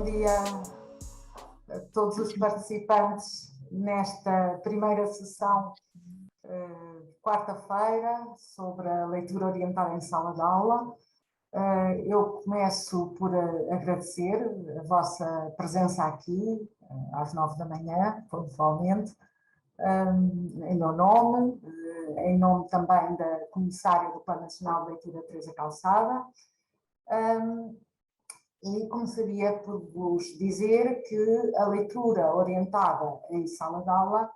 dia a todos os participantes nesta primeira sessão de quarta-feira sobre a leitura orientada em sala de aula. Eu começo por agradecer a vossa presença aqui às 9 da manhã, pontualmente, em meu nome, em nome também da Comissária do Plano Nacional de Leitura, Teresa Calçada. E começaria por vos dizer que a leitura orientada em sala de aula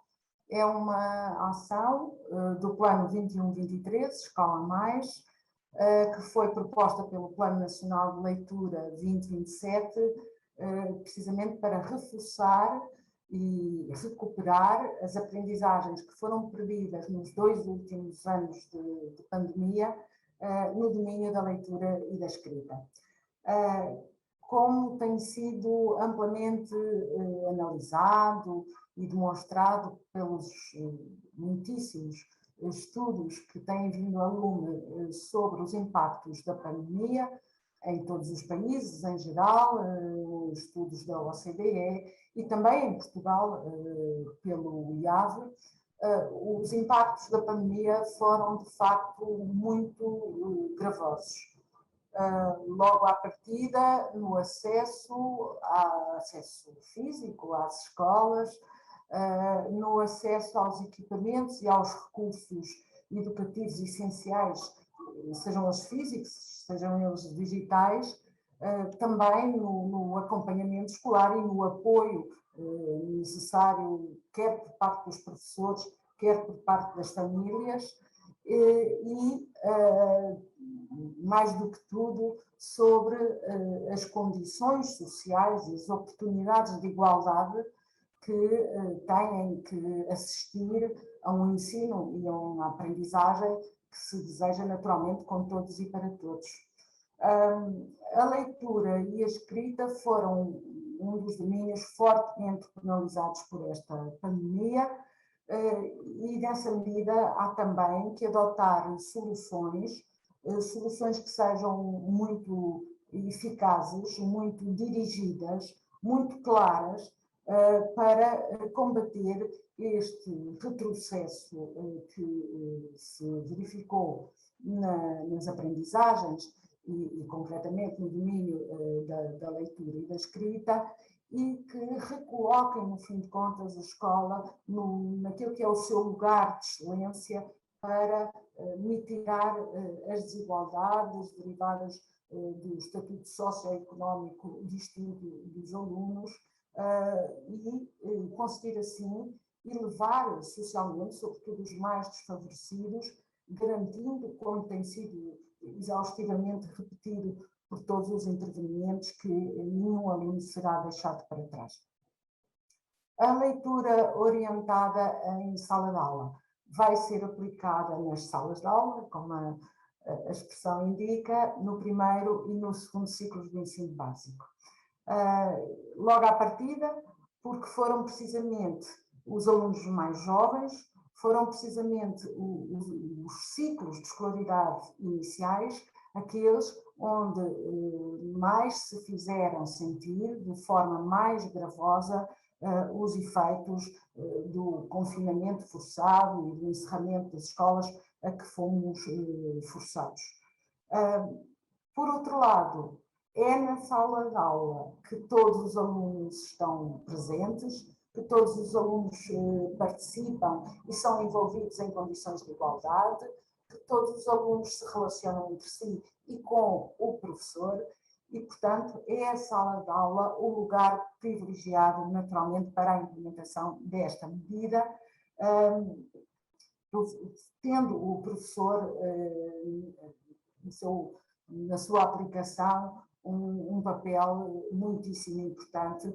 é uma ação do Plano 21-23, Escola Mais, que foi proposta pelo Plano Nacional de Leitura 2027, precisamente para reforçar e recuperar as aprendizagens que foram perdidas nos 2 últimos anos de pandemia no domínio da leitura e da escrita. Como tem sido amplamente analisado e demonstrado pelos muitíssimos estudos que têm vindo a lume sobre os impactos da pandemia em todos os países, em geral, estudos da OCDE e também em Portugal, pelo IAV, os impactos da pandemia foram, de facto, muito gravosos. Logo à partida, no acesso físico às escolas, no acesso aos equipamentos e aos recursos educativos essenciais, sejam eles físicos, sejam eles digitais, também no acompanhamento escolar e no apoio necessário, quer por parte dos professores, quer por parte das famílias, e mais do que tudo, sobre as condições sociais e as oportunidades de igualdade que têm que assistir a um ensino e a uma aprendizagem que se deseja naturalmente com todos e para todos. A leitura e a escrita foram um dos domínios fortemente penalizados por esta pandemia, e nessa medida há também que adotar soluções que sejam muito eficazes, muito dirigidas, muito claras, para combater este retrocesso que se verificou nas aprendizagens e concretamente no domínio da leitura e da escrita, e que recoloquem, no fim de contas, a escola naquilo que é o seu lugar de excelência para mitigar as desigualdades derivadas do estatuto socioeconómico distinto dos alunos e conseguir assim elevar socialmente, sobretudo os mais desfavorecidos, garantindo, como tem sido exaustivamente repetido por todos os intervenientes, que nenhum aluno será deixado para trás. A leitura orientada em sala de aula vai ser aplicada nas salas de aula, como a expressão indica, no primeiro e no segundo ciclos de ensino básico. Logo à partida, porque foram precisamente os alunos mais jovens, foram precisamente os ciclos de escolaridade iniciais, aqueles onde mais se fizeram sentir, de forma mais gravosa, os efeitos do confinamento forçado e do encerramento das escolas a que fomos forçados. Por outro lado, é na sala de aula que todos os alunos estão presentes, que todos os alunos participam e são envolvidos em condições de igualdade, que todos os alunos se relacionam entre si e com o professor, e, portanto, é a sala de aula o lugar privilegiado, naturalmente, para a implementação desta medida, tendo o professor, na sua aplicação, um papel muitíssimo importante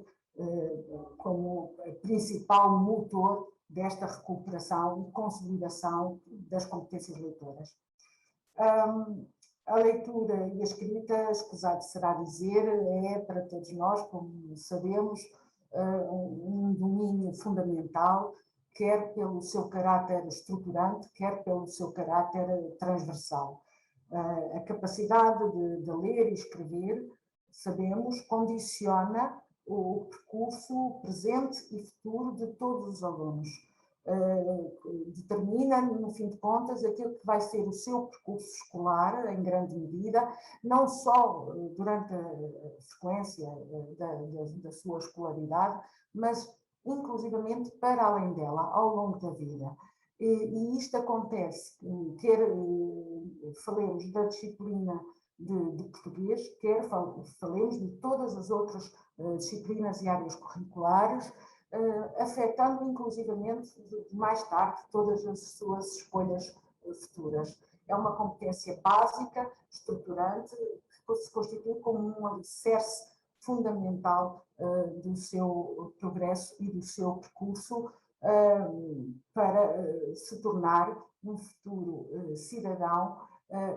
como principal motor desta recuperação e consolidação das competências leitoras. A leitura e a escrita, escusado será dizer, é para todos nós, como sabemos, um domínio fundamental, quer pelo seu caráter estruturante, quer pelo seu caráter transversal. A capacidade de ler e escrever, sabemos, condiciona o percurso presente e futuro de todos os alunos. Determina, no fim de contas, aquilo que vai ser o seu percurso escolar, em grande medida, não só durante a sequência da sua escolaridade, mas inclusivamente para além dela, ao longo da vida. E isto acontece, quer falemos da disciplina de português, quer falemos de todas as outras disciplinas e áreas curriculares, afetando inclusivamente mais tarde todas as suas escolhas futuras. É uma competência básica, estruturante, que se constitui como um alicerce fundamental do seu progresso e do seu percurso para se tornar um futuro cidadão,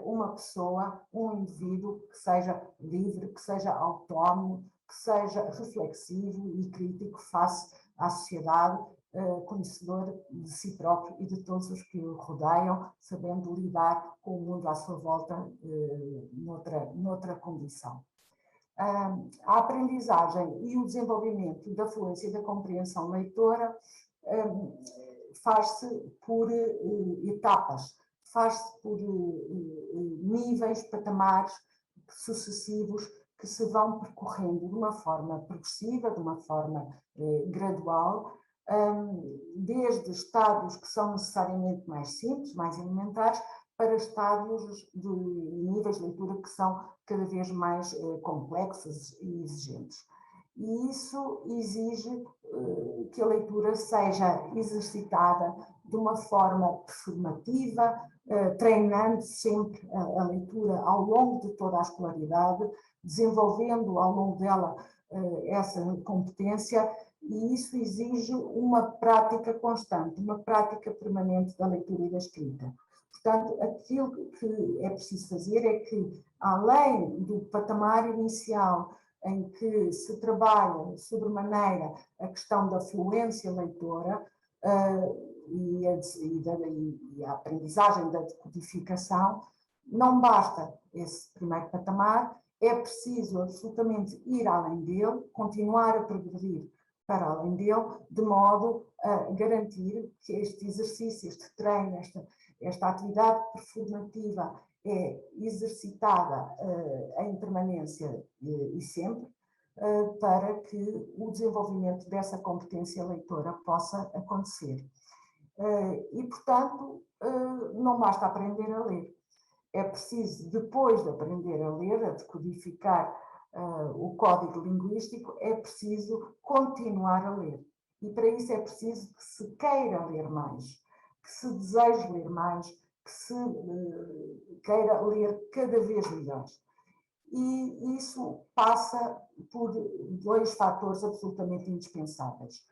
uma pessoa, um indivíduo que seja livre, que seja autónomo, que seja reflexivo e crítico face à sociedade, conhecedor de si próprio e de todos os que o rodeiam, sabendo lidar com o mundo à sua volta noutra condição. A aprendizagem e o desenvolvimento da fluência e da compreensão leitora faz-se por etapas, faz-se por níveis, patamares sucessivos que se vão percorrendo de uma forma progressiva, de uma forma gradual, desde estádios que são necessariamente mais simples, mais elementares, para estádios de níveis de leitura que são cada vez mais complexos e exigentes. E isso exige que a leitura seja exercitada de uma forma performativa, treinando sempre a leitura ao longo de toda a escolaridade, desenvolvendo ao longo dela essa competência, e isso exige uma prática constante, uma prática permanente da leitura e da escrita. Portanto, aquilo que é preciso fazer é que, além do patamar inicial em que se trabalha sobremaneira a questão da fluência leitora e a aprendizagem da decodificação, não basta esse primeiro patamar, é preciso absolutamente ir além dele, continuar a progredir para além dele, de modo a garantir que este exercício, este treino, esta atividade performativa é exercitada em permanência e sempre, para que o desenvolvimento dessa competência leitora possa acontecer. E, portanto, não basta aprender a ler. É preciso, depois de aprender a ler, a decodificar o código linguístico, é preciso continuar a ler. E para isso é preciso que se queira ler mais, que se deseje ler mais, que se queira ler cada vez melhor. E isso passa por dois fatores absolutamente indispensáveis.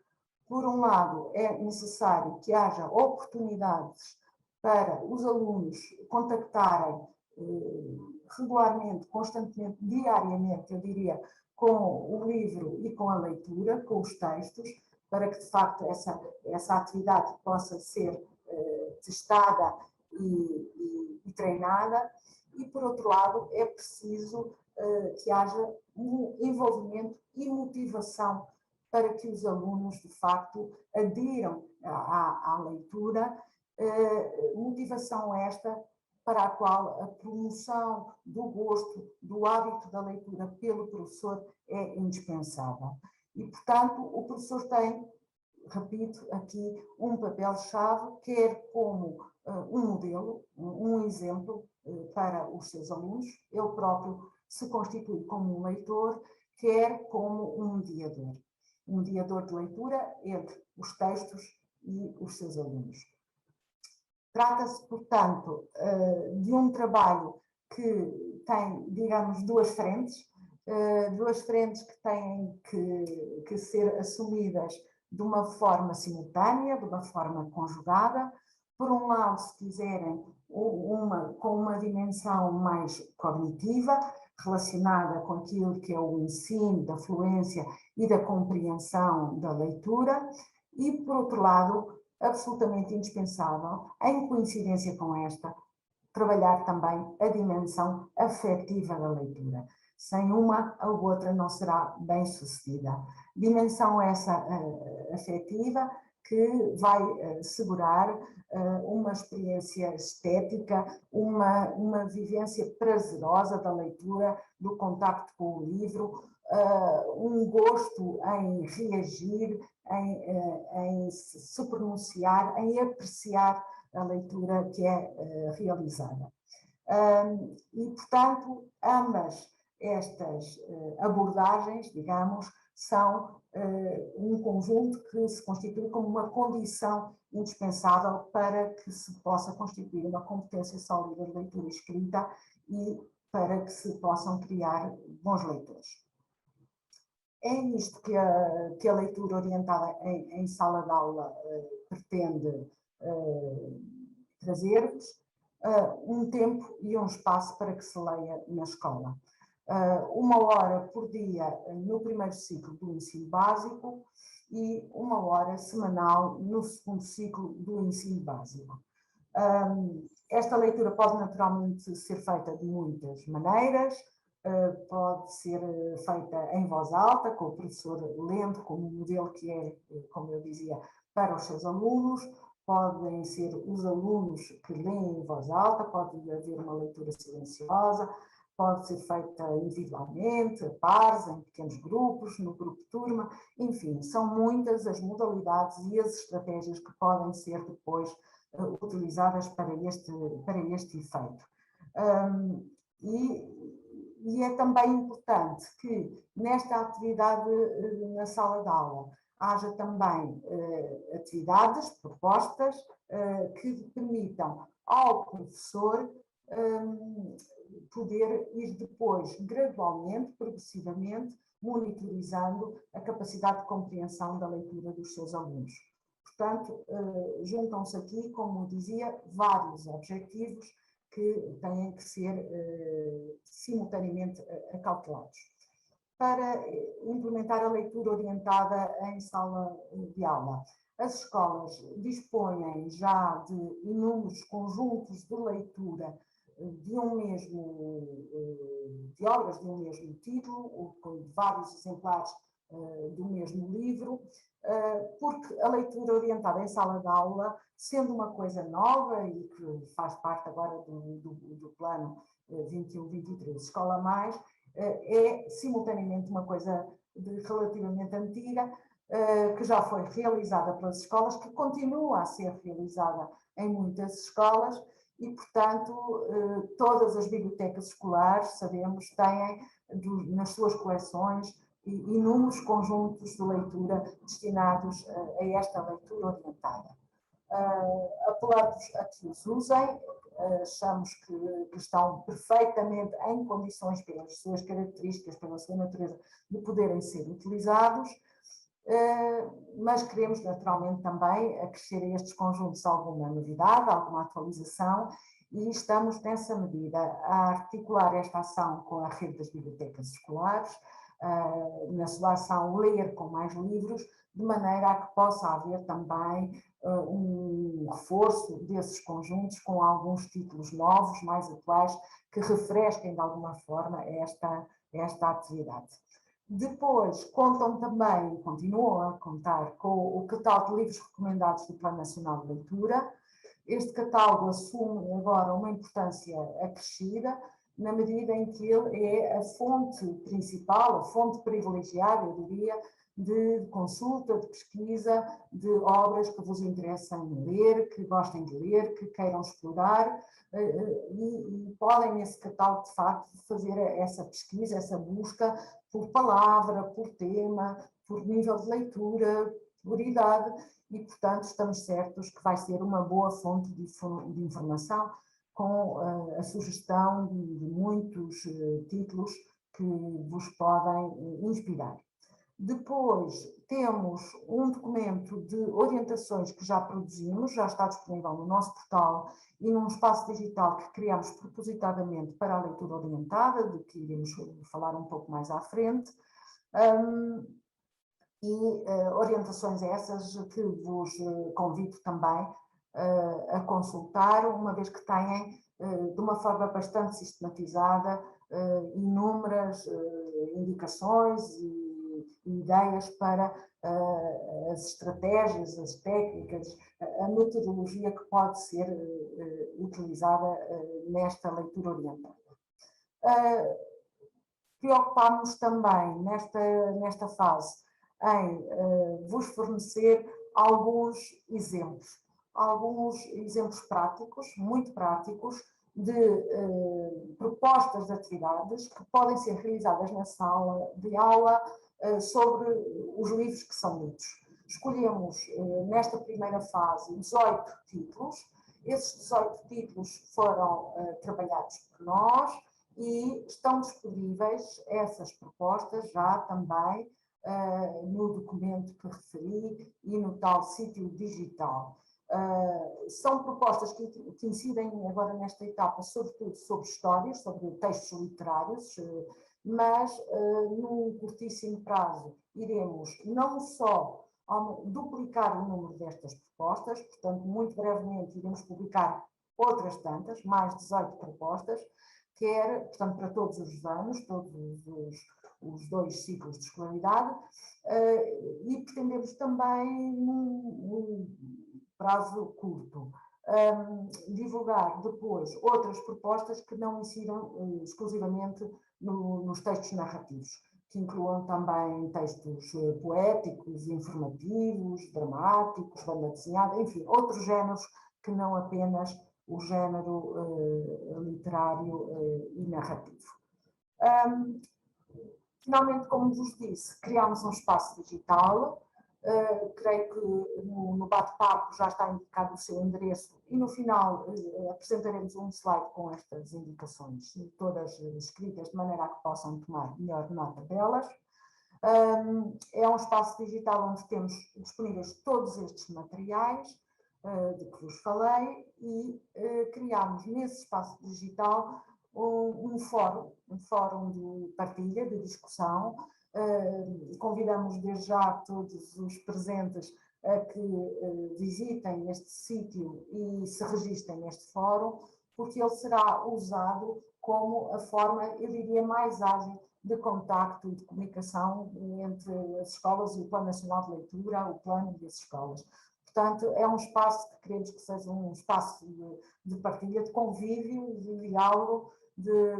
Por um lado, é necessário que haja oportunidades para os alunos contactarem regularmente, constantemente, diariamente, eu diria, com o livro e com a leitura, com os textos, para que, de facto, essa atividade possa ser testada e treinada. E, por outro lado, é preciso que haja um envolvimento e motivação para que os alunos, de facto, adiram à leitura, motivação esta para a qual a promoção do gosto, do hábito da leitura pelo professor é indispensável. E, portanto, o professor tem, repito aqui, um papel-chave, quer como um modelo, um exemplo para os seus alunos, ele próprio se constitui como um leitor, quer como um mediador de leitura entre os textos e os seus alunos. Trata-se, portanto, de um trabalho que tem, digamos, duas frentes que têm que ser assumidas de uma forma simultânea, de uma forma conjugada. Por um lado, se quiserem, com uma dimensão mais cognitiva, relacionada com aquilo que é o ensino da fluência e da compreensão da leitura, e, por outro lado, absolutamente indispensável, em coincidência com esta, trabalhar também a dimensão afetiva da leitura. sem uma, a outra não será bem sucedida. Dimensão essa afetiva que vai assegurar uma experiência estética, uma vivência prazerosa da leitura, do contacto com o livro, um gosto em reagir, em se pronunciar, em apreciar a leitura que é realizada. E, portanto, ambas estas abordagens, digamos, são um conjunto que se constitui como uma condição indispensável para que se possa constituir uma competência sólida de leitura escrita e para que se possam criar bons leitores. É isto que a leitura orientada em sala de aula pretende trazer-vos, um tempo e um espaço para que se leia na escola. 1 hora por dia no primeiro ciclo do ensino básico e 1 hora semanal no segundo ciclo do ensino básico. Esta leitura pode naturalmente ser feita de muitas maneiras, pode ser feita em voz alta, com o professor lendo, como modelo que é, como eu dizia, para os seus alunos. Podem ser os alunos que leem em voz alta, pode haver uma leitura silenciosa, pode ser feita individualmente, a pares, em pequenos grupos, no grupo de turma, enfim, são muitas as modalidades e as estratégias que podem ser depois utilizadas para este efeito. E é também importante que nesta atividade na sala de aula haja também atividades, propostas, que permitam ao professor poder ir depois, gradualmente, progressivamente, monitorizando a capacidade de compreensão da leitura dos seus alunos. Portanto, juntam-se aqui, como dizia, vários objetivos que têm que ser simultaneamente acautelados. Para implementar a leitura orientada em sala de aula, as escolas dispõem já de inúmeros conjuntos de leitura de obras de um mesmo título, com vários exemplares do mesmo livro, porque a leitura orientada em sala de aula, sendo uma coisa nova e que faz parte agora do plano 21-23 Escola Mais, é simultaneamente uma coisa relativamente antiga, que já foi realizada pelas escolas, que continua a ser realizada em muitas escolas e, portanto, todas as bibliotecas escolares, sabemos, têm nas suas coleções inúmeros conjuntos de leitura destinados a esta leitura orientada. Apelamos a que os usem, achamos que estão perfeitamente em condições, pelas suas características, pela sua natureza, de poderem ser utilizados, mas queremos naturalmente também acrescer a estes conjuntos alguma novidade, alguma atualização, e estamos nessa medida a articular esta ação com a rede das bibliotecas escolares, na sua ação Ler com Mais Livros, de maneira a que possa haver também um reforço desses conjuntos com alguns títulos novos, mais atuais, que refresquem de alguma forma esta atividade. Depois, contam também, continuam a contar com o catálogo de livros recomendados do Plano Nacional de Leitura. Este catálogo assume agora uma importância acrescida, na medida em que ele é a fonte principal, a fonte privilegiada, eu diria, de consulta, de pesquisa, de obras que vos interessem ler, que gostem de ler, que queiram explorar, e podem nesse catálogo, de facto, fazer essa pesquisa, essa busca por palavra, por tema, por nível de leitura, por idade, e, portanto, estamos certos que vai ser uma boa fonte de informação com a sugestão de muitos títulos que vos podem inspirar. Depois temos um documento de orientações que já produzimos, já está disponível no nosso portal e num espaço digital que criamos propositadamente para a leitura orientada, de que iremos falar um pouco mais à frente. Orientações essas que vos convido também a consultar, uma vez que têm de uma forma bastante sistematizada, inúmeras indicações e ideias para as estratégias, as técnicas, a metodologia que pode ser utilizada nesta leitura orientada. Preocupámos também nesta fase em vos fornecer alguns exemplos práticos, muito práticos, de propostas de atividades que podem ser realizadas na sala de aula sobre os livros que são lidos. Escolhemos, nesta primeira fase, 18 títulos. Esses 18 títulos foram trabalhados por nós e estão disponíveis essas propostas já também no documento que referi e no tal sítio digital. São propostas que incidem agora nesta etapa, sobretudo sobre histórias, sobre textos literários, mas num curtíssimo prazo iremos não só duplicar o número destas propostas, portanto, muito brevemente iremos publicar outras tantas, mais 18 propostas, portanto, para todos os anos, todos os 2 ciclos de escolaridade, e pretendemos também, num prazo curto, divulgar depois outras propostas que não incidam exclusivamente nos textos narrativos, que incluam também textos poéticos, informativos, dramáticos, banda desenhada, enfim, outros géneros que não apenas o género literário e narrativo. Finalmente, como vos disse, criámos um espaço digital. Creio que no bate-papo já está indicado o seu endereço e no final apresentaremos um slide com estas indicações, todas escritas de maneira a que possam tomar melhor nota delas. É um espaço digital onde temos disponíveis todos estes materiais de que vos falei e criámos nesse espaço digital um fórum de partilha, de discussão. Convidamos desde já todos os presentes a que visitem este sítio e se registrem neste fórum, porque ele será usado como a forma, eu diria, mais ágil de contacto e de comunicação entre as escolas e o Plano Nacional de Leitura, o plano das escolas. Portanto, é um espaço que queremos que seja um espaço de partilha, de convívio, de diálogo,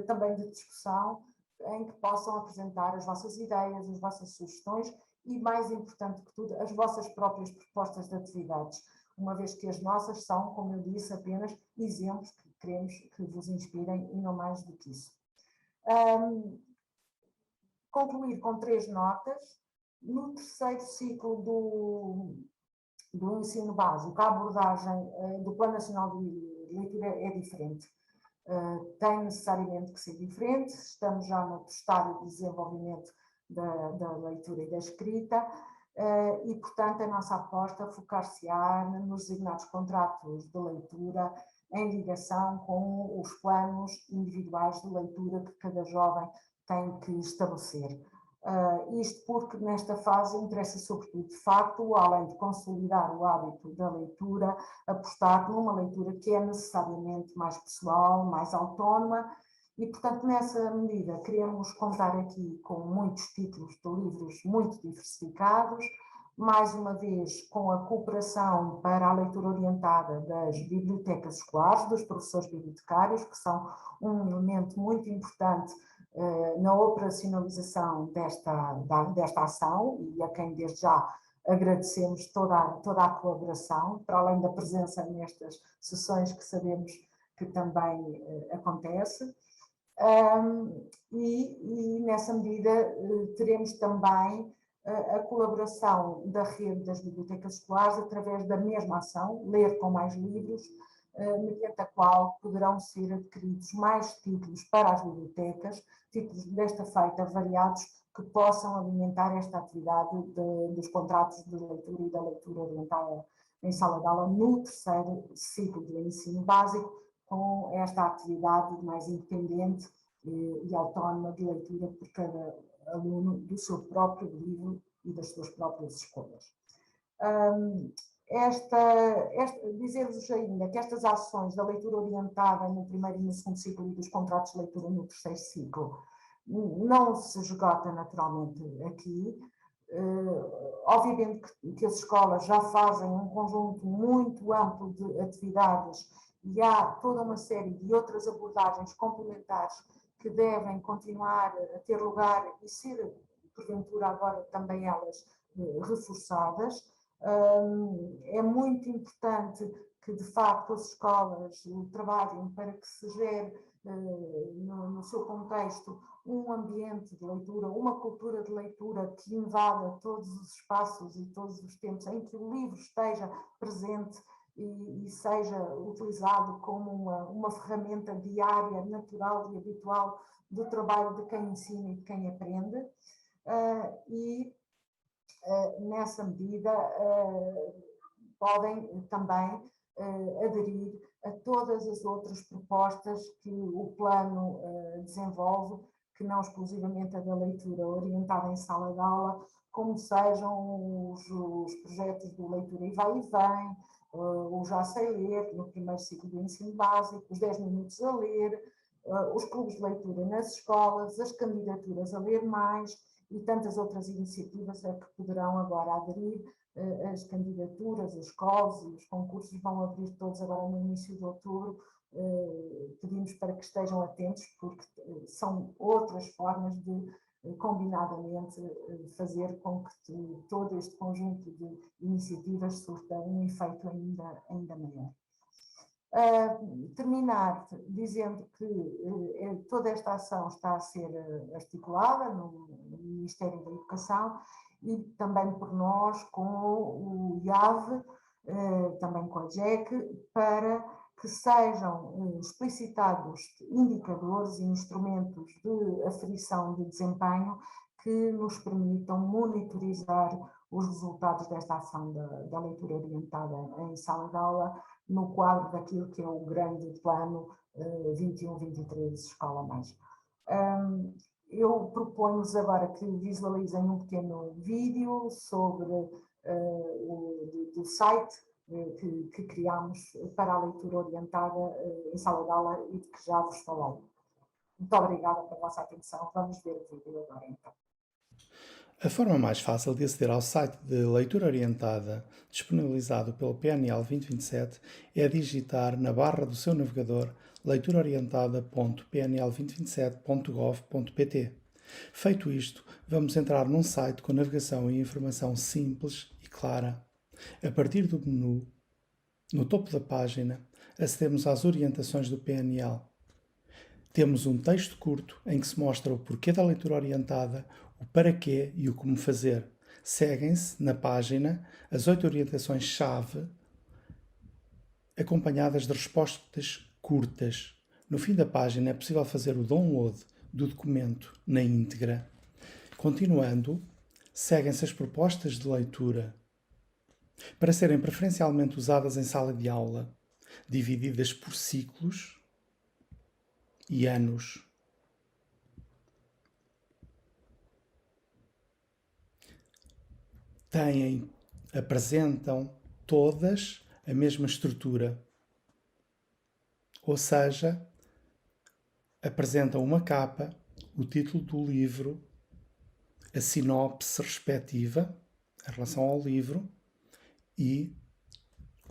também de discussão, em que possam apresentar as vossas ideias, as vossas sugestões e, mais importante que tudo, as vossas próprias propostas de atividades, uma vez que as nossas são, como eu disse, apenas exemplos que queremos que vos inspirem e não mais do que isso. Concluir com 3 notas. No terceiro ciclo do ensino básico, a abordagem do Plano Nacional de Leitura é diferente. Tem necessariamente que ser diferente, estamos já no estágio de desenvolvimento da leitura e da escrita e, portanto, a nossa aposta focar-se-á nos designados contratos de leitura em ligação com os planos individuais de leitura que cada jovem tem que estabelecer. Isto porque nesta fase interessa sobretudo, de facto, além de consolidar o hábito da leitura, apostar numa leitura que é necessariamente mais pessoal, mais autónoma e, portanto, nessa medida queremos contar aqui com muitos títulos de livros muito diversificados, mais uma vez com a cooperação para a leitura orientada das bibliotecas escolares, dos professores bibliotecários, que são um elemento muito importante na operacionalização desta ação e a quem desde já agradecemos toda a colaboração, para além da presença nestas sessões que sabemos que também acontece. E nessa medida teremos também a colaboração da rede das bibliotecas escolares através da mesma ação, Ler com Mais Livros, mediante a qual poderão ser adquiridos mais títulos para as bibliotecas, títulos desta feita variados que possam alimentar esta atividade dos contratos de leitura e da leitura orientada em sala de aula no terceiro ciclo do ensino básico, com esta atividade mais independente e autónoma de leitura por cada aluno do seu próprio livro e das suas próprias escolhas. Dizer-vos ainda que estas ações da leitura orientada no primeiro e no segundo ciclo e dos contratos de leitura no terceiro ciclo não se esgota naturalmente aqui. Obviamente que as escolas já fazem um conjunto muito amplo de atividades e há toda uma série de outras abordagens complementares que devem continuar a ter lugar e ser, porventura, agora também elas reforçadas. É muito importante que, de facto, as escolas trabalhem para que se gere, no seu contexto, um ambiente de leitura, uma cultura de leitura que invada todos os espaços e todos os tempos, em que o livro esteja presente e seja utilizado como uma ferramenta diária, natural e habitual do trabalho de quem ensina e de quem aprende. Nessa medida, podem também aderir a todas as outras propostas que o plano desenvolve, que não exclusivamente a da leitura orientada em sala de aula, como sejam os projetos do Leitura e Vai e Vem, o Já Sei Ler, no primeiro ciclo do ensino básico, os 10 minutos a ler, os clubes de leitura nas escolas, as candidaturas a ler mais e tantas outras iniciativas a que poderão agora aderir. As candidaturas, as escolas e os concursos vão abrir todos agora no início de outubro. Pedimos para que estejam atentos, porque são outras formas de, combinadamente, fazer com que todo este conjunto de iniciativas surta um efeito ainda maior. Terminar dizendo que toda esta ação está a ser articulada no Ministério da Educação e também por nós, com o IAV, também com a JEC, para que sejam explicitados indicadores e instrumentos de aferição de desempenho que nos permitam monitorizar os resultados desta ação da leitura orientada em sala de aula, no quadro daquilo que é o grande plano 21-23 Escola Mais. Eu proponho-vos agora que visualizem um pequeno vídeo sobre do site que criámos para a leitura orientada em sala de aula e de que já vos falei. Muito obrigada pela vossa atenção. Vamos ver o vídeo agora, então. A forma mais fácil de aceder ao site de leitura orientada disponibilizado pelo PNL 2027 é digitar na barra do seu navegador leituraorientada.pnl2027.gov.pt. Feito isto, vamos entrar num site com navegação e informação simples e clara. A partir do menu, no topo da página, acedemos às orientações do PNL. Temos um texto curto em que se mostra o porquê da leitura orientada, o para quê e o como fazer. Seguem-se, na página, as 8 orientações-chave, acompanhadas de respostas curtas. No fim da página é possível fazer o download do documento na íntegra. Continuando, seguem-se as propostas de leitura para serem preferencialmente usadas em sala de aula, divididas por ciclos e anos. Apresentam todas a mesma estrutura, ou seja, apresentam uma capa, o título do livro, a sinopse respectiva em relação ao livro e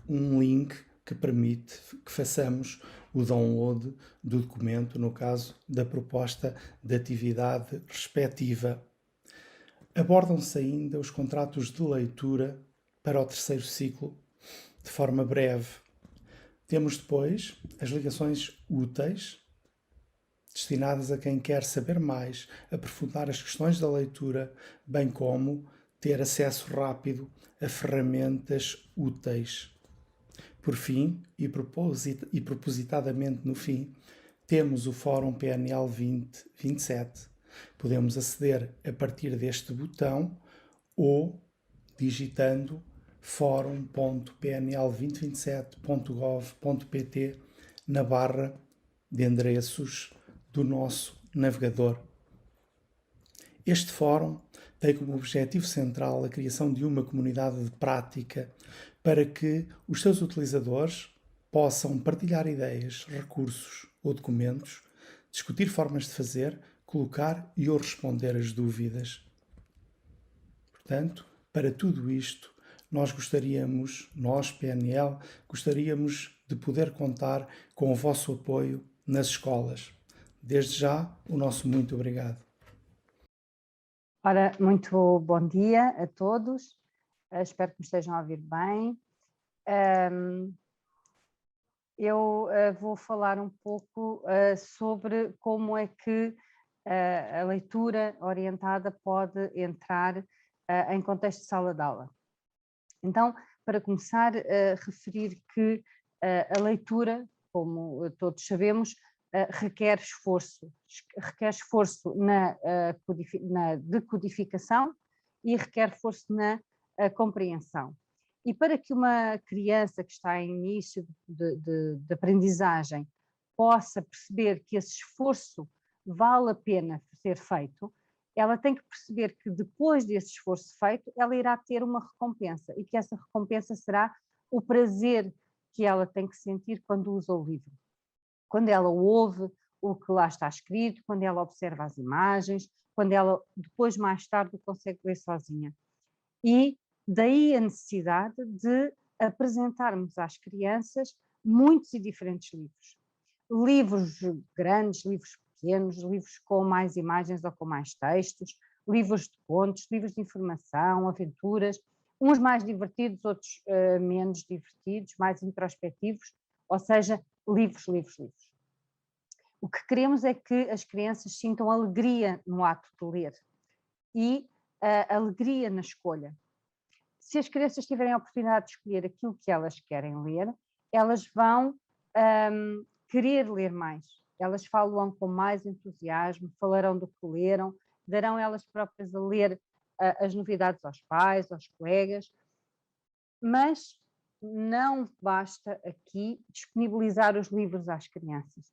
um link que permite que façamos o download do documento, no caso da proposta de atividade respectiva. Abordam-se ainda os contratos de leitura para o terceiro ciclo, de forma breve. Temos depois as ligações úteis, destinadas a quem quer saber mais, aprofundar as questões da leitura, bem como ter acesso rápido a ferramentas úteis. Por fim, e propositadamente no fim, temos o Fórum PNL 2027. Podemos aceder a partir deste botão ou digitando forum.pnl2027.gov.pt na barra de endereços do nosso navegador. Este fórum tem como objetivo central a criação de uma comunidade de prática para que os seus utilizadores possam partilhar ideias, recursos ou documentos, discutir formas de fazer, colocar e ou responder as dúvidas. Portanto, para tudo isto, nós, PNL, gostaríamos de poder contar com o vosso apoio nas escolas. Desde já, o nosso muito obrigado. Ora, muito bom dia a todos. Espero que me estejam a ouvir bem. Eu vou falar um pouco sobre como é que a leitura orientada pode entrar em contexto de sala de aula. Então, para começar, referir que a leitura, como todos sabemos, requer esforço na decodificação e requer esforço na compreensão. E para que uma criança que está em início de aprendizagem possa perceber que esse esforço vale a pena ser feito, ela tem que perceber que depois desse esforço feito, ela irá ter uma recompensa e que essa recompensa será o prazer que ela tem que sentir quando usa o livro. Quando ela ouve o que lá está escrito, quando ela observa as imagens, quando ela depois, mais tarde, consegue ler sozinha. E daí a necessidade de apresentarmos às crianças muitos e diferentes livros. Livros grandes, livros pequenos, livros com mais imagens ou com mais textos, livros de contos, livros de informação, aventuras, uns mais divertidos, outros menos divertidos, mais introspectivos, ou seja, livros. O que queremos é que as crianças sintam alegria no ato de ler e alegria na escolha. Se as crianças tiverem a oportunidade de escolher aquilo que elas querem ler, elas vão querer ler mais. Elas falam com mais entusiasmo, falarão do que leram, darão elas próprias a ler as novidades aos pais, aos colegas, mas não basta aqui disponibilizar os livros às crianças,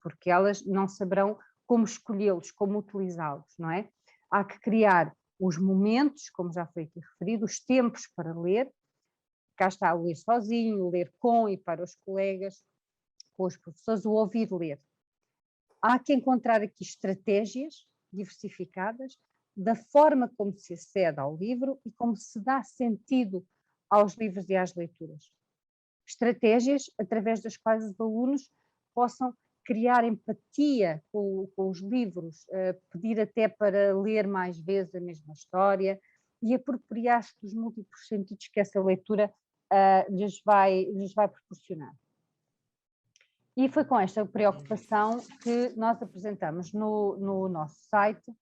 porque elas não saberão como escolhê-los, como utilizá-los, não é? Há que criar os momentos, como já foi aqui referido, os tempos para ler. Cá está o ler sozinho, o ler com e para os colegas, com os professores, o ouvir ler. Há que encontrar aqui estratégias diversificadas da forma como se acede ao livro e como se dá sentido aos livros e às leituras. Estratégias através das quais os alunos possam criar empatia com os livros, pedir até para ler mais vezes a mesma história e apropriar-se dos múltiplos sentidos que essa leitura lhes vai proporcionar. E foi com esta preocupação que nós apresentamos no nosso site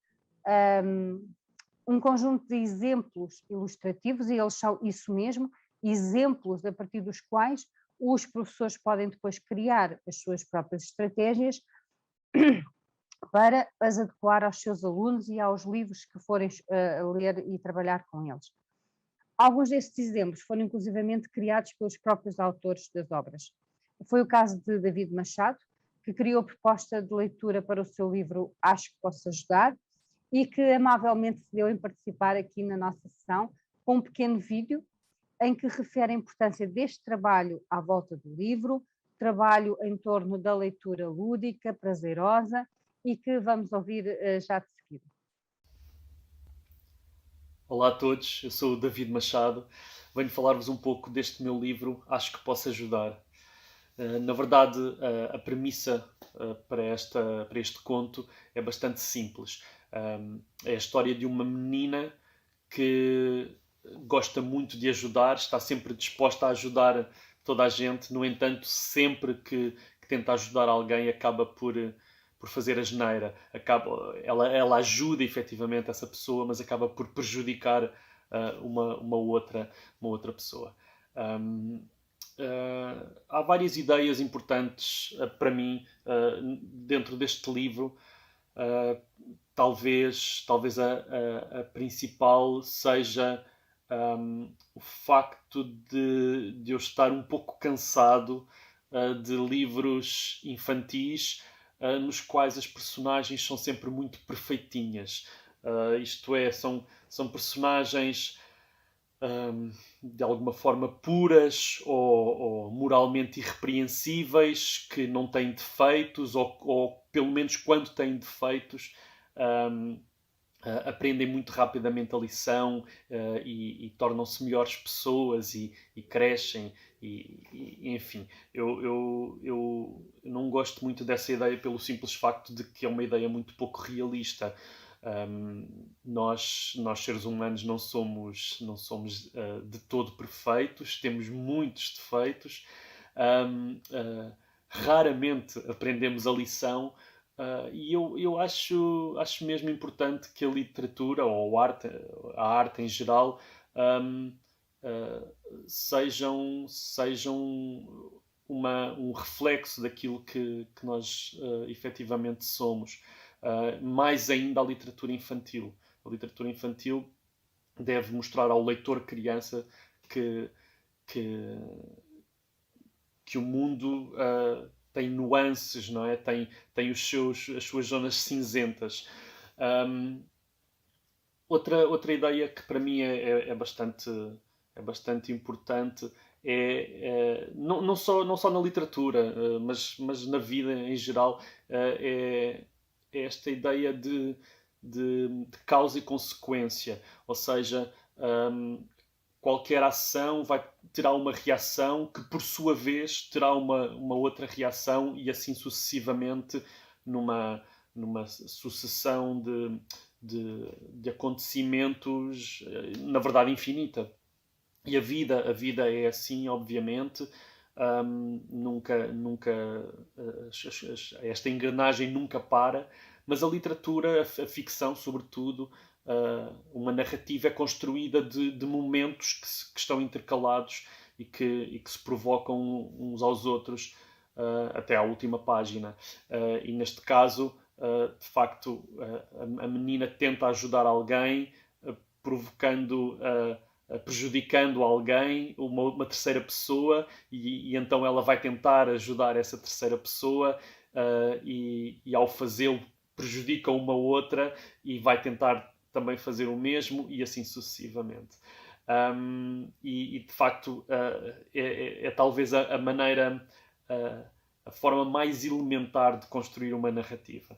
um conjunto de exemplos ilustrativos, e eles são isso mesmo, exemplos a partir dos quais os professores podem depois criar as suas próprias estratégias para as adequar aos seus alunos e aos livros que forem ler e trabalhar com eles. Alguns destes exemplos foram inclusivamente criados pelos próprios autores das obras. Foi o caso de David Machado, que criou a proposta de leitura para o seu livro Acho que Posso Ajudar e que amavelmente se deu em participar aqui na nossa sessão com um pequeno vídeo em que refere a importância deste trabalho à volta do livro, trabalho em torno da leitura lúdica, prazerosa, e que vamos ouvir já de seguida. Olá a todos, eu sou o David Machado, venho falar-vos um pouco deste meu livro Acho que Posso Ajudar. Na verdade, a premissa para este conto é bastante simples. É a história de uma menina que gosta muito de ajudar, está sempre disposta a ajudar toda a gente, no entanto, sempre que tenta ajudar alguém acaba por fazer asneira. Ela ajuda efetivamente essa pessoa, mas acaba por prejudicar uma outra pessoa. Há várias ideias importantes para mim dentro deste livro. Talvez a principal seja o facto de eu estar um pouco cansado de livros infantis nos quais as personagens são sempre muito perfeitinhas. Isto é, são personagens de alguma forma puras ou moralmente irrepreensíveis, que não têm defeitos, ou pelo menos quando têm defeitos, aprendem muito rapidamente a lição, e tornam-se melhores pessoas e crescem. Enfim, eu não gosto muito dessa ideia pelo simples facto de que é uma ideia muito pouco realista. Nós seres humanos não somos de todo perfeitos, temos muitos defeitos, raramente aprendemos a lição, e eu acho mesmo importante que a literatura ou a arte em geral, sejam um reflexo daquilo que nós efetivamente somos. Mais ainda a literatura infantil. A literatura infantil deve mostrar ao leitor criança que o mundo tem nuances, não é? Tem as suas zonas cinzentas. Outra ideia que para mim é bastante importante não só na literatura, mas na vida em geral, é esta ideia de causa e consequência. Ou seja, qualquer ação terá uma reação que, por sua vez, terá uma outra reação, e assim sucessivamente, numa sucessão de acontecimentos, na verdade, infinita. E a vida é assim, obviamente. Esta engrenagem nunca para, mas a literatura, a ficção, sobretudo, uma narrativa é construída de momentos que estão intercalados e que se provocam uns aos outros, até à última página. E neste caso, de facto, a menina tenta ajudar alguém, prejudicando alguém, uma terceira pessoa, e então ela vai tentar ajudar essa terceira pessoa, e ao fazê-lo prejudica uma outra, e vai tentar também fazer o mesmo, e assim sucessivamente. E de facto é talvez a maneira, a forma mais elementar de construir uma narrativa.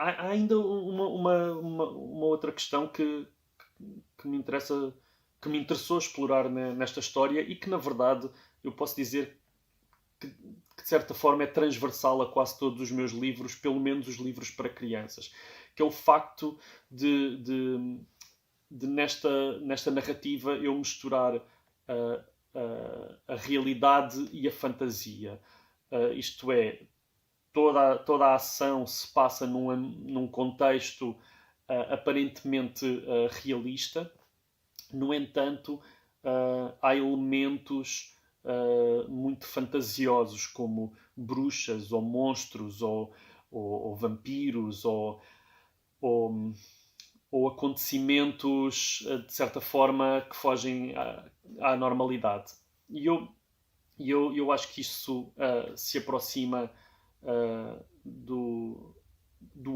Há ainda uma outra questão que me interessou explorar nesta história, e que, na verdade, eu posso dizer que de certa forma é transversal a quase todos os meus livros, pelo menos os livros para crianças, que é o facto de nesta narrativa eu misturar a realidade e a fantasia. Isto é, toda a ação se passa num contexto aparentemente realista. No entanto, há elementos muito fantasiosos, como bruxas, ou monstros, ou vampiros, ou acontecimentos, de certa forma, que fogem à normalidade. E eu acho que isso se aproxima do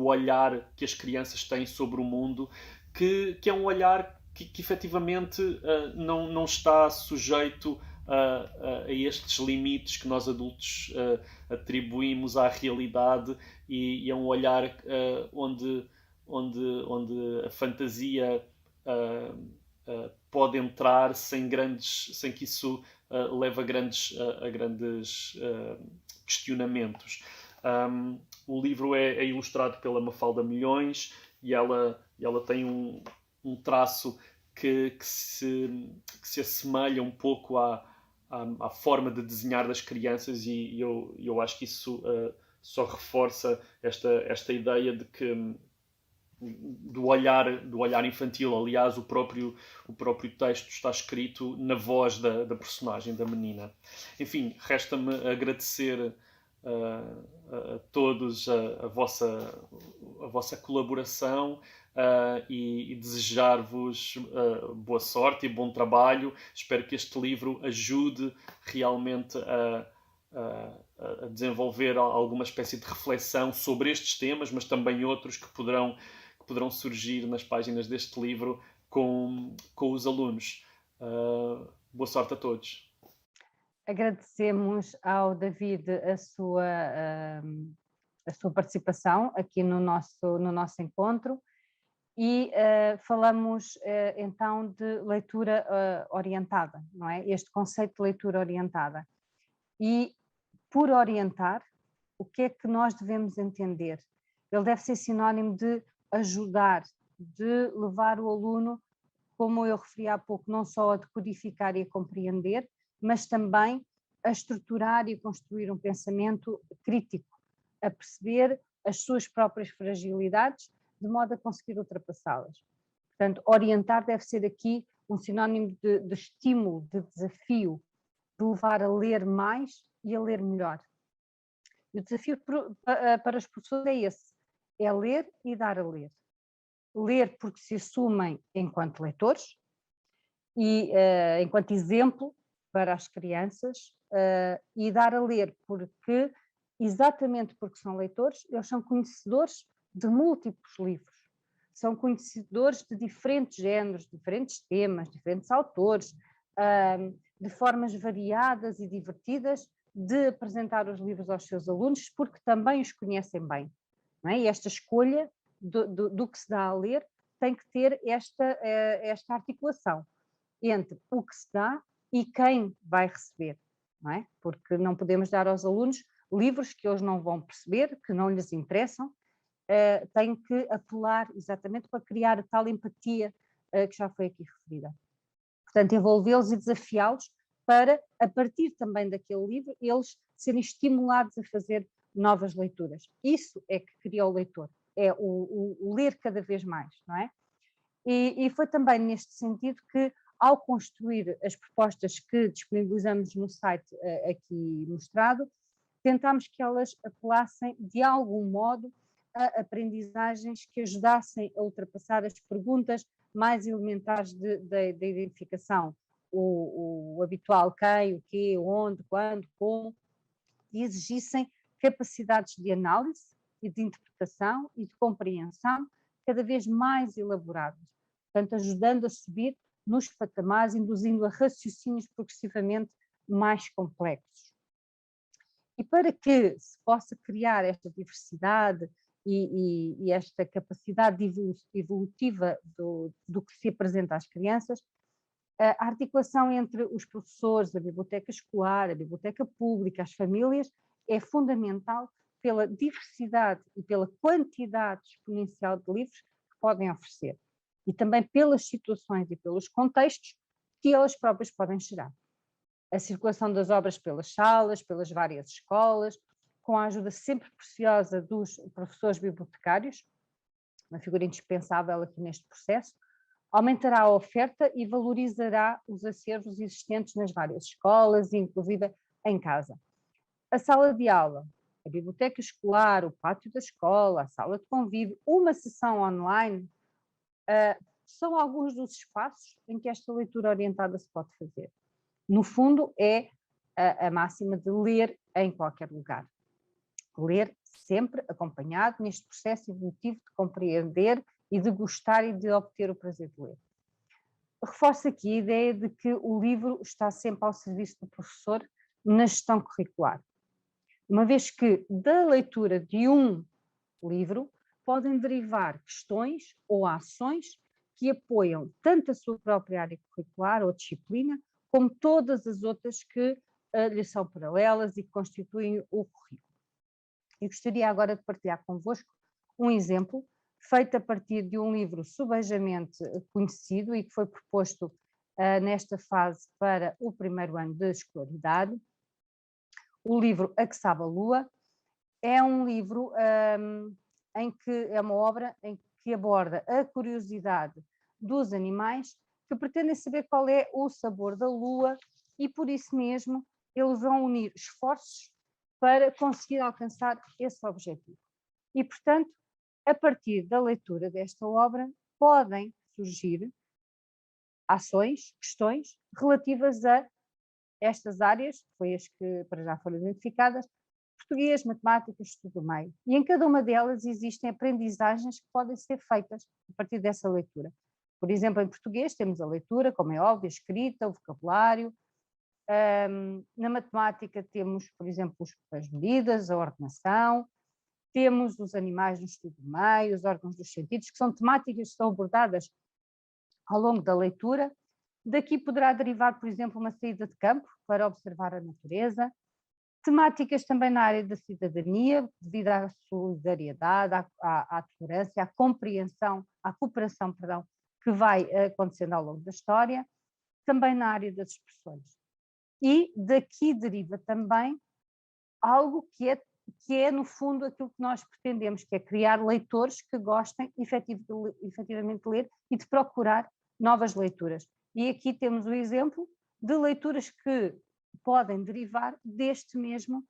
olhar que as crianças têm sobre o mundo, que é um olhar que efetivamente não está sujeito a estes limites que nós adultos atribuímos à realidade, e é um olhar onde a fantasia pode entrar sem que isso leve a grandes questionamentos. O livro é ilustrado pela Mafalda Milhões, e ela tem um traço que se assemelha um pouco à forma de desenhar das crianças, e eu acho que isso só reforça esta ideia do olhar infantil. Aliás, o próprio texto está escrito na voz da personagem, da menina. Enfim, resta-me agradecer a todos a vossa colaboração, e desejar-vos boa sorte e bom trabalho. Espero que este livro ajude realmente a desenvolver alguma espécie de reflexão sobre estes temas, mas também outros que que poderão surgir nas páginas deste livro com os alunos. Boa sorte a todos. Agradecemos ao David a sua participação aqui no nosso encontro e falamos então de leitura orientada, não é? Este conceito de leitura orientada. E por orientar, o que é que nós devemos entender? Ele deve ser sinónimo de ajudar, de levar o aluno, como eu referi há pouco, não só a decodificar e a compreender, mas também a estruturar e construir um pensamento crítico, a perceber as suas próprias fragilidades, de modo a conseguir ultrapassá-las. Portanto, orientar deve ser aqui um sinónimo de estímulo, de desafio, de levar a ler mais e a ler melhor. E o desafio para os professores é esse, é ler e dar a ler. Ler porque se assumem enquanto leitores e enquanto exemplo para as crianças, e dar a ler porque, exatamente porque são leitores, eles são conhecedores de múltiplos livros, são conhecedores de diferentes géneros, diferentes temas, diferentes autores, de formas variadas e divertidas de apresentar os livros aos seus alunos, porque também os conhecem bem, não é? E esta escolha do que se dá a ler tem que ter esta articulação entre o que se dá e quem vai receber, não é? Porque não podemos dar aos alunos livros que eles não vão perceber, que não lhes interessam, tem que apelar exatamente para criar a tal empatia que já foi aqui referida. Portanto, envolvê-los e desafiá-los para, a partir também daquele livro, eles serem estimulados a fazer novas leituras. Isso é que cria o leitor, é o ler cada vez mais, não é? E foi também neste sentido que, ao construir as propostas que disponibilizamos no site aqui mostrado, tentámos que elas apelassem de algum modo a aprendizagens que ajudassem a ultrapassar as perguntas mais elementares da identificação, o habitual quem, o quê, onde, quando, como, e exigissem capacidades de análise e de interpretação e de compreensão cada vez mais elaboradas, portanto ajudando a subir nos patamares, induzindo a raciocínios progressivamente mais complexos. E para que se possa criar esta diversidade e esta capacidade evolutiva do que se apresenta às crianças, a articulação entre os professores, a biblioteca escolar, a biblioteca pública, as famílias, é fundamental pela diversidade e pela quantidade exponencial de livros que podem oferecer. E também pelas situações e pelos contextos que elas próprias podem gerar. A circulação das obras pelas salas, pelas várias escolas, com a ajuda sempre preciosa dos professores bibliotecários, uma figura indispensável aqui neste processo, aumentará a oferta e valorizará os acervos existentes nas várias escolas, inclusive em casa. A sala de aula, a biblioteca escolar, o pátio da escola, a sala de convívio, uma sessão online, são alguns dos espaços em que esta leitura orientada se pode fazer. No fundo, é a máxima de ler em qualquer lugar. Ler sempre acompanhado neste processo evolutivo de compreender e de gostar e de obter o prazer de ler. Reforço aqui a ideia de que o livro está sempre ao serviço do professor na gestão curricular, uma vez que da leitura de um livro podem derivar questões ou ações que apoiam tanto a sua própria área curricular ou disciplina, como todas as outras que lhe são paralelas e que constituem o currículo. E gostaria agora de partilhar convosco um exemplo feito a partir de um livro subejamente conhecido e que foi proposto nesta fase para o primeiro ano de escolaridade. O livro A Que Sabe a Lua é um livro em que é uma obra em que aborda a curiosidade dos animais que pretendem saber qual é o sabor da lua e por isso mesmo eles vão unir esforços para conseguir alcançar esse objetivo. E portanto, a partir da leitura desta obra podem surgir ações, questões relativas a estas áreas, que foi as que para já foram identificadas, português, matemática, estudo do meio. E em cada uma delas existem aprendizagens que podem ser feitas a partir dessa leitura. Por exemplo, em português temos a leitura, como é óbvio, a escrita, o vocabulário. Na matemática temos, por exemplo, as medidas, a ordenação, temos os animais no estudo do meio, os órgãos dos sentidos, que são temáticas que são abordadas ao longo da leitura. Daqui poderá derivar, por exemplo, uma saída de campo para observar a natureza, temáticas também na área da cidadania, devido à solidariedade, à tolerância, à compreensão, à cooperação, perdão, que vai acontecendo ao longo da história, também na área das expressões. E daqui deriva também algo que é no fundo aquilo que nós pretendemos, que é criar leitores que gostem efetivamente de ler e de procurar novas leituras. E aqui temos o exemplo de leituras que podem derivar deste mesmo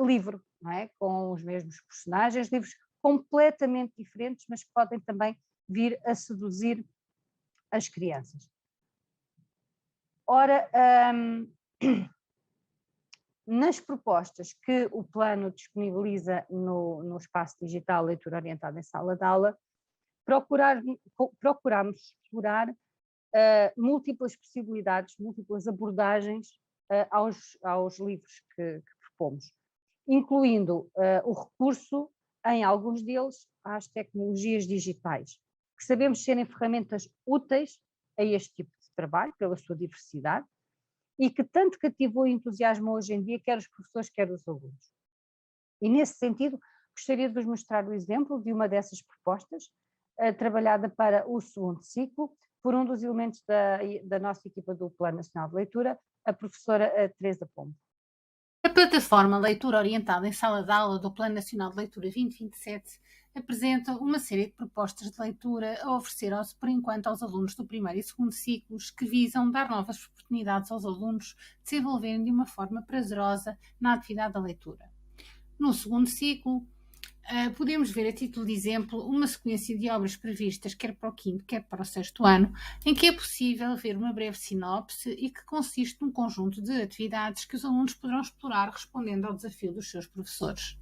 livro, não é? Com os mesmos personagens, livros completamente diferentes, mas que podem também vir a seduzir as crianças. Ora, nas propostas que o plano disponibiliza no espaço digital Leitura Orientada em Sala de Aula, procuramos explorar múltiplas possibilidades, múltiplas abordagens aos livros que propomos, incluindo o recurso, em alguns deles, às tecnologias digitais, que sabemos serem ferramentas úteis a este tipo de trabalho, pela sua diversidade, e que tanto cativou e entusiasma hoje em dia, quer os professores, quer os alunos. E nesse sentido, gostaria de vos mostrar o exemplo de uma dessas propostas, trabalhada para o segundo ciclo, por um dos elementos da nossa equipa do Plano Nacional de Leitura, a professora Teresa Pombo. A plataforma Leitura Orientada em Sala de Aula do Plano Nacional de Leitura 2027 apresenta uma série de propostas de leitura a oferecer, por enquanto, aos alunos do primeiro e segundo ciclos, que visam dar novas oportunidades aos alunos de se envolverem de uma forma prazerosa na atividade da leitura. No segundo ciclo, podemos ver, a título de exemplo, uma sequência de obras previstas, quer para o quinto, quer para o sexto ano, em que é possível ver uma breve sinopse e que consiste num conjunto de atividades que os alunos poderão explorar respondendo ao desafio dos seus professores.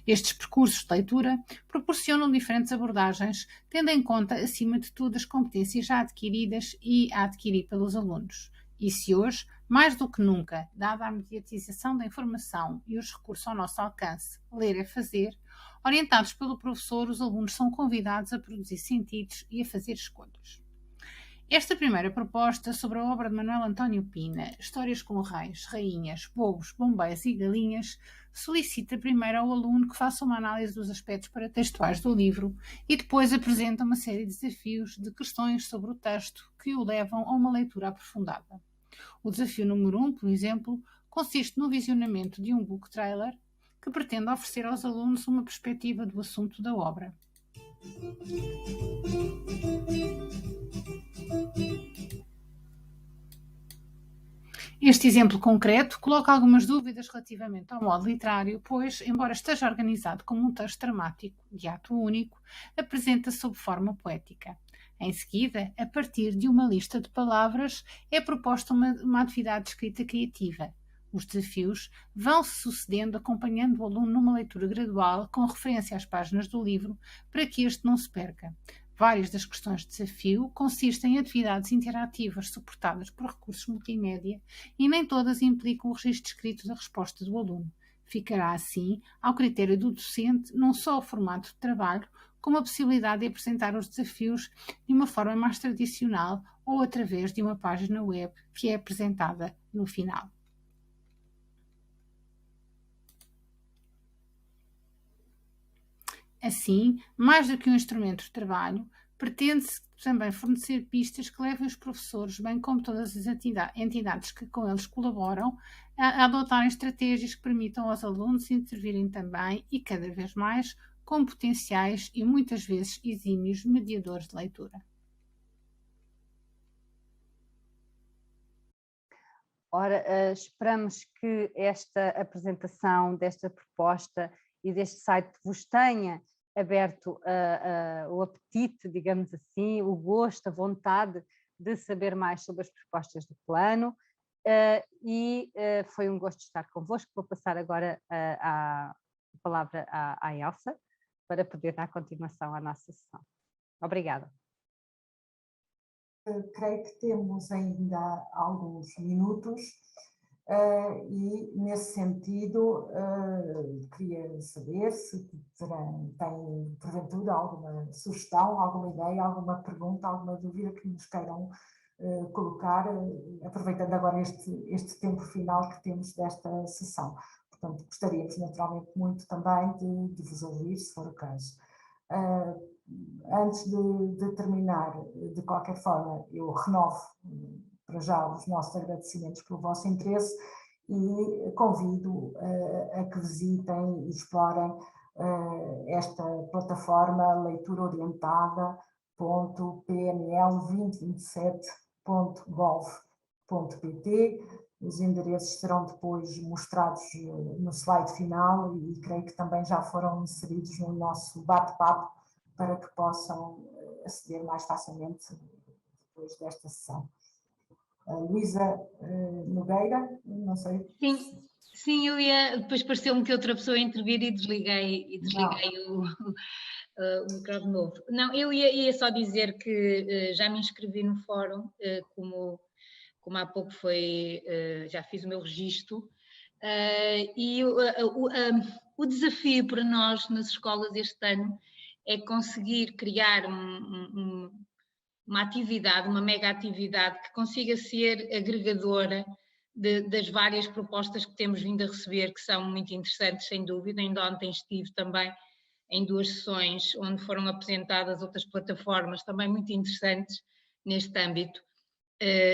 Estes percursos de leitura proporcionam diferentes abordagens, tendo em conta, acima de tudo, as competências já adquiridas e a adquirir pelos alunos. E se hoje, mais do que nunca, dada a mediatização da informação e os recursos ao nosso alcance, ler é fazer, orientados pelo professor, os alunos são convidados a produzir sentidos e a fazer escolhas. Esta primeira proposta, sobre a obra de Manuel António Pina, Histórias com reis, rainhas, bobos, bombeiros e galinhas, solicita primeiro ao aluno que faça uma análise dos aspectos paratextuais do livro e depois apresenta uma série de desafios, de questões sobre o texto que o levam a uma leitura aprofundada. O desafio número 1, por exemplo, consiste no visionamento de um book trailer que pretende oferecer aos alunos uma perspectiva do assunto da obra. Este exemplo concreto coloca algumas dúvidas relativamente ao modo literário, pois, embora esteja organizado como um texto dramático de ato único, apresenta-se sob forma poética. Em seguida, a partir de uma lista de palavras, é proposta uma atividade de escrita criativa. Os desafios vão-se sucedendo acompanhando o aluno numa leitura gradual com referência às páginas do livro para que este não se perca. Várias das questões de desafio consistem em atividades interativas suportadas por recursos multimédia e nem todas implicam o registro escrito da resposta do aluno. Ficará, assim, ao critério do docente não só o formato de trabalho, como a possibilidade de apresentar os desafios de uma forma mais tradicional ou através de uma página web que é apresentada no final. Assim, mais do que um instrumento de trabalho, pretende-se também fornecer pistas que levem os professores, bem como todas as entidades que com eles colaboram, a adotarem estratégias que permitam aos alunos intervirem também e cada vez mais como potenciais e muitas vezes exímios mediadores de leitura. Ora, esperamos que esta apresentação desta proposta e deste site vos tenha aberto o apetite, digamos assim, o gosto, a vontade de saber mais sobre as propostas do plano. Foi um gosto estar convosco. Vou passar agora a palavra à Elsa para poder dar continuação à nossa sessão. Obrigada. Creio que temos ainda alguns minutos e, nesse sentido, queria saber se têm, porventura, alguma sugestão, alguma ideia, alguma pergunta, alguma dúvida que nos queiram colocar, aproveitando agora este tempo final que temos desta sessão. Portanto, gostaríamos naturalmente muito também de vos ouvir, se for o caso. Antes de terminar, de qualquer forma, eu renovo para já os nossos agradecimentos pelo vosso interesse e convido a que visitem e explorem esta plataforma leituraorientada.pnl2027.gov.pt. Os endereços serão depois mostrados no slide final e creio que também já foram inseridos no nosso bate-papo para que possam aceder mais facilmente depois desta sessão. Luísa Nogueira, não sei. Sim, eu ia, depois pareceu-me que outra pessoa ia intervir e desliguei o microfone novo. Não, eu ia só dizer que já me inscrevi no fórum, como há pouco já fiz o meu registro, e o desafio para nós nas escolas este ano é conseguir criar uma atividade, uma mega atividade que consiga ser agregadora das várias propostas que temos vindo a receber, que são muito interessantes, sem dúvida. Ainda ontem estive também em 2 sessões onde foram apresentadas outras plataformas também muito interessantes neste âmbito.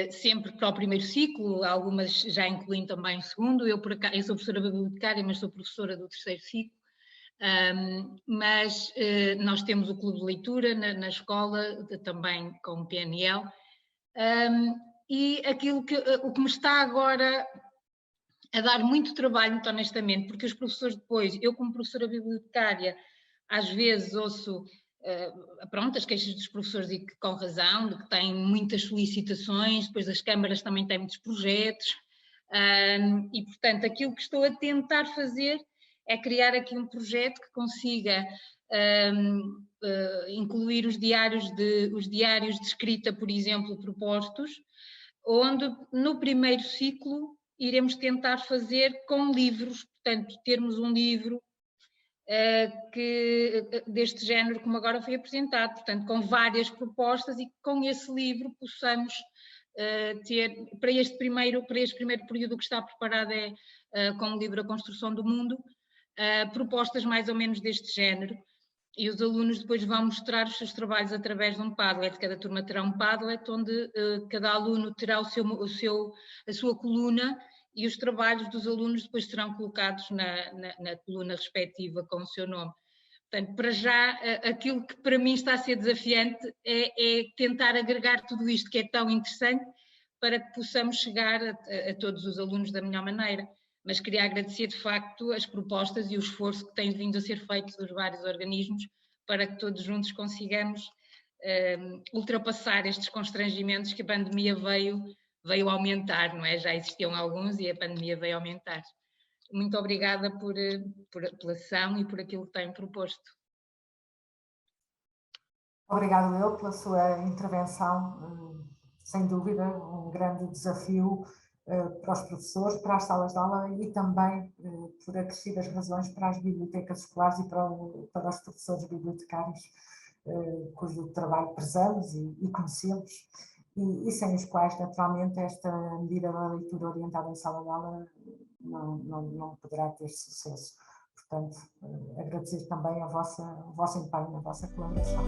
Sempre para o primeiro ciclo, algumas já incluindo também o segundo. Eu sou professora bibliotecária, mas sou professora do 3º ciclo. Mas nós temos o clube de leitura na escola, também com o PNL, e o que me está agora a dar muito trabalho, muito honestamente, porque os professores depois, eu como professora bibliotecária, às vezes ouço as queixas dos professores e que com razão, de que têm muitas solicitações, depois as câmaras também têm muitos projetos, e portanto aquilo que estou a tentar fazer é criar aqui um projeto que consiga incluir os diários de escrita, por exemplo, propostos, onde no primeiro ciclo iremos tentar fazer com livros, portanto, termos um livro deste género como agora foi apresentado, portanto, com várias propostas e que com esse livro possamos ter, para este primeiro período que está preparado como livro A Construção do Mundo, propostas mais ou menos deste género, e os alunos depois vão mostrar os seus trabalhos através de um Padlet. Cada turma terá um Padlet onde cada aluno terá a sua coluna e os trabalhos dos alunos depois serão colocados na coluna respectiva com o seu nome. Portanto, para já, aquilo que para mim está a ser desafiante é tentar agregar tudo isto que é tão interessante para que possamos chegar a todos os alunos da melhor maneira. Mas queria agradecer, de facto, as propostas e o esforço que tem vindo a ser feito dos vários organismos para que todos juntos consigamos ultrapassar estes constrangimentos que a pandemia veio aumentar, não é? Já existiam alguns e a pandemia veio aumentar. Muito obrigada pela ação e por aquilo que têm proposto. Obrigado eu pela sua intervenção. Sem dúvida, um grande desafio para os professores, para as salas de aula e também por acrescidas razões para as bibliotecas escolares e para os professores bibliotecários, cujo trabalho prezamos e conhecemos, e sem os quais, naturalmente, esta medida da leitura orientada em sala de aula não poderá ter sucesso. Portanto, agradecer também o vosso empenho, a vossa colaboração.